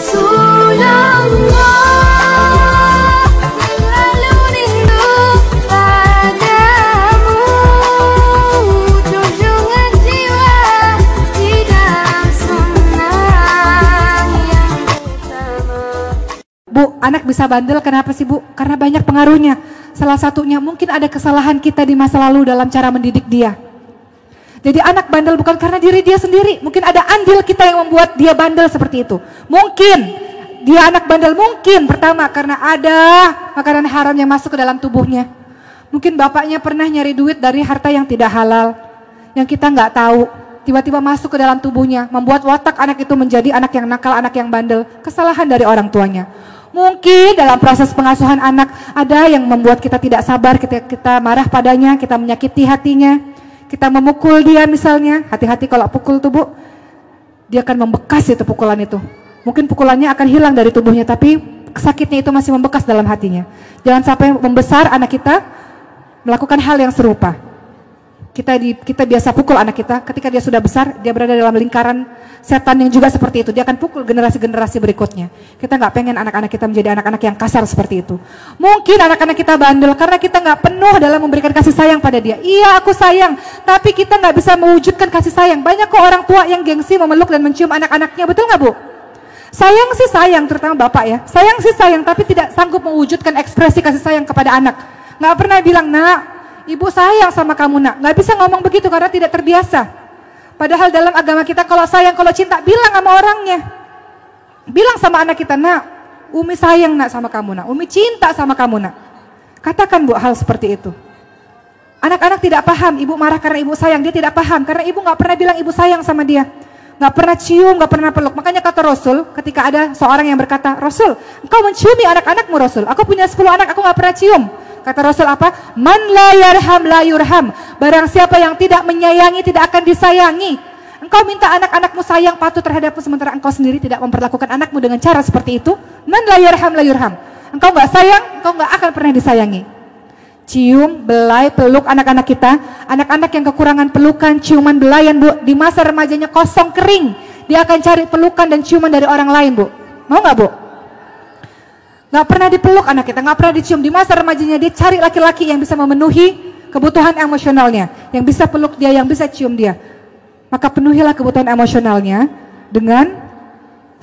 Rasulullah, selalu rindu padamu, junjungan jiwa di dalam sunnah yang utama. Bu, anak bisa bandel kenapa sih Bu? Karena banyak pengaruhnya. Salah satunya mungkin ada kesalahan kita di masa lalu dalam cara mendidik dia. Jadi anak bandel bukan karena diri dia sendiri. Mungkin ada andil kita yang membuat dia bandel seperti itu. Mungkin dia anak bandel, mungkin pertama karena ada makanan haram yang masuk ke dalam tubuhnya. Mungkin bapaknya pernah nyari duit dari harta yang tidak halal, yang kita nggak tahu. Tiba-tiba masuk ke dalam tubuhnya, membuat watak anak itu menjadi anak yang nakal, anak yang bandel. Kesalahan dari orang tuanya. Mungkin dalam proses pengasuhan anak ada yang membuat kita tidak sabar, kita marah padanya, kita menyakiti hatinya, kita memukul dia misalnya. Hati-hati kalau pukul tuh Bu, dia akan membekas itu pukulan itu. Mungkin pukulannya akan hilang dari tubuhnya, tapi sakitnya itu masih membekas dalam hatinya. Jangan sampai membesar anak kita melakukan hal yang serupa. Kita biasa pukul anak kita, ketika dia sudah besar, dia berada dalam lingkaran setan yang juga seperti itu. Dia akan pukul generasi-generasi berikutnya. Kita nggak pengen anak-anak kita menjadi anak-anak yang kasar seperti itu. Mungkin anak-anak kita bandel karena kita nggak penuh dalam memberikan kasih sayang pada dia. Iya, aku sayang, tapi kita nggak bisa mewujudkan kasih sayang. Banyak kok orang tua yang gengsi memeluk dan mencium anak-anaknya, betul nggak Bu? Sayang sih sayang, terutama bapak ya. Sayang sih sayang, tapi tidak sanggup mewujudkan ekspresi kasih sayang kepada anak. Nggak pernah bilang, nak, ibu sayang sama kamu nak. Nggak bisa ngomong begitu karena tidak terbiasa. Padahal dalam agama kita kalau sayang, kalau cinta, bilang sama orangnya. Bilang sama anak kita, nak, Umi sayang nak sama kamu nak. Umi cinta sama kamu nak. Katakan Bu hal seperti itu. Anak-anak tidak paham, ibu marah karena ibu sayang. Dia tidak paham karena ibu nggak pernah bilang ibu sayang sama dia. Nggak pernah cium, nggak pernah peluk. Makanya kata Rasul, ketika ada seorang yang berkata, Rasul, engkau menciumi anak-anakmu Rasul. Aku punya 10 anak, aku nggak pernah cium. Kata Rasul apa? Man la yarham la yurham. Barang siapa yang tidak menyayangi tidak akan disayangi. Engkau minta anak-anakmu sayang patuh terhadapmu sementara engkau sendiri tidak memperlakukan anakmu dengan cara seperti itu. Man la yarham la yurham. Engkau nggak sayang, engkau nggak akan pernah disayangi. Cium, belai, peluk anak-anak kita. Anak-anak yang kekurangan pelukan, ciuman, belayan Bu, di masa remajanya kosong kering, dia akan cari pelukan dan ciuman dari orang lain Bu. Mau nggak Bu? Nggak pernah dipeluk anak kita, nggak pernah dicium. Di masa remajanya dia cari laki-laki yang bisa memenuhi kebutuhan emosionalnya, yang bisa peluk dia, yang bisa cium dia. Maka penuhilah kebutuhan emosionalnya dengan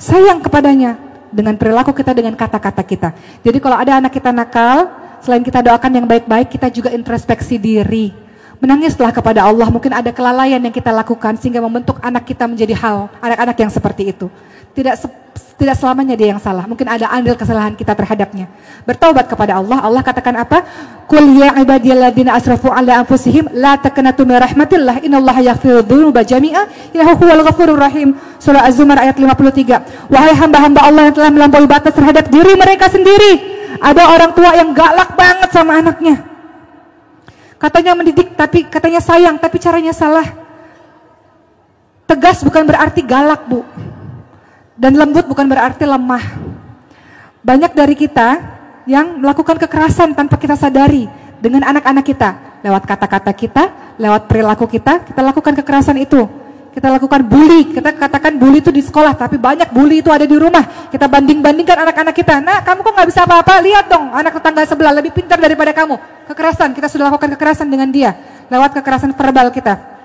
sayang kepadanya, dengan perilaku kita, dengan kata-kata kita. Jadi kalau ada anak kita nakal, selain kita doakan yang baik-baik, kita juga introspeksi diri. Menangislah kepada Allah, mungkin ada kelalaian yang kita lakukan sehingga membentuk anak kita menjadi anak-anak yang seperti itu. Tidak selamanya dia yang salah, mungkin ada andil kesalahan kita terhadapnya. Bertaubat kepada Allah. Allah katakan apa? Qul ya ibadiyalladzina asrafu ala anfusihim la taqnatu min rahmatillah innallaha yaghfiru dzunuba jami'a innahu huwal ghafurur rahim. Surah Az-Zumar ayat 53. Wahai hamba-hamba Allah yang telah melampaui batas terhadap diri mereka sendiri. Ada orang tua yang galak banget sama anaknya. Katanya mendidik, tapi katanya sayang, tapi caranya salah. Tegas bukan berarti galak Bu. Dan lembut bukan berarti lemah. Banyak dari kita yang melakukan kekerasan tanpa kita sadari dengan anak-anak kita. Lewat kata-kata kita, lewat perilaku kita lakukan kekerasan itu. Kita lakukan bully, kita katakan bully itu di sekolah, tapi banyak bully itu ada di rumah. Kita banding-bandingkan anak-anak kita. Nah, kamu kok nggak bisa apa-apa? Lihat dong, anak tetangga sebelah lebih pintar daripada kamu. Kekerasan, kita sudah lakukan kekerasan dengan dia lewat kekerasan verbal kita.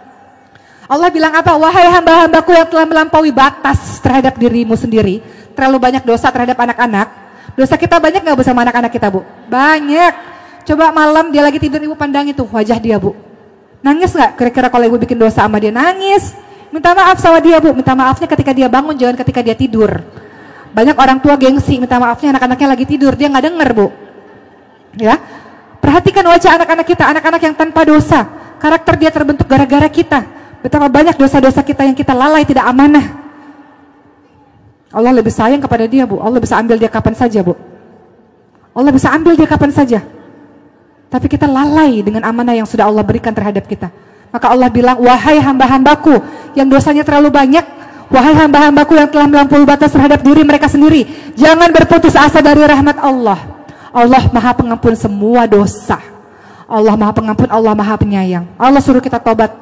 Allah bilang apa? Wahai hamba-hambaku yang telah melampaui batas terhadap dirimu sendiri, terlalu banyak dosa terhadap anak-anak. Dosa kita banyak nggak bersama anak-anak kita Bu? Banyak. Coba malam dia lagi tidur, ibu pandang itu wajah dia Bu. Nangis nggak? Kira-kira kalau ibu bikin dosa sama dia? Nangis. Minta maaf sama dia Bu. Minta maafnya ketika dia bangun, jangan ketika dia tidur. Banyak orang tua gengsi, minta maafnya anak-anaknya lagi tidur, dia nggak denger Bu. Ya, perhatikan wajah anak-anak kita, anak-anak yang tanpa dosa. Karakter dia terbentuk gara-gara kita. Betapa banyak dosa-dosa kita yang kita lalai, tidak amanah. Allah lebih sayang kepada dia Bu. Allah bisa ambil dia kapan saja Bu. Allah bisa ambil dia kapan saja. Tapi kita lalai dengan amanah yang sudah Allah berikan terhadap kita. Maka Allah bilang, wahai hamba-hambaku yang dosanya terlalu banyak, wahai hamba-hambaku yang telah melampaui batas terhadap diri mereka sendiri, jangan berputus asa dari rahmat Allah. Allah Maha Pengampun semua dosa. Allah Maha Pengampun, Allah Maha Penyayang. Allah suruh kita tobat.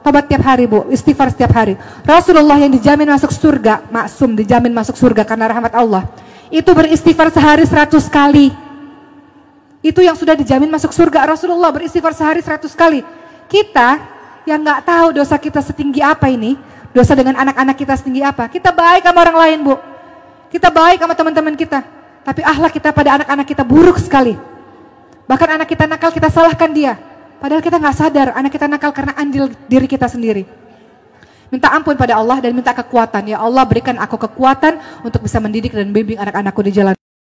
Tobat tiap hari Bu, istighfar setiap hari. Rasulullah yang dijamin masuk surga, maksum dijamin masuk surga karena rahmat Allah, itu beristighfar sehari 100 kali. Itu yang sudah dijamin masuk surga. Rasulullah beristighfar sehari 100 kali. Kita yang gak tahu dosa kita setinggi apa ini, dosa dengan anak-anak kita setinggi apa. Kita baik sama orang lain Bu, kita baik sama teman-teman kita, tapi akhlak kita pada anak-anak kita buruk sekali. Bahkan anak kita nakal kita salahkan dia, padahal kita gak sadar anak kita nakal karena andil diri kita sendiri. Minta ampun pada Allah dan minta kekuatan. Ya Allah, berikan aku kekuatan untuk bisa mendidik dan bimbing anak-anakku di jalan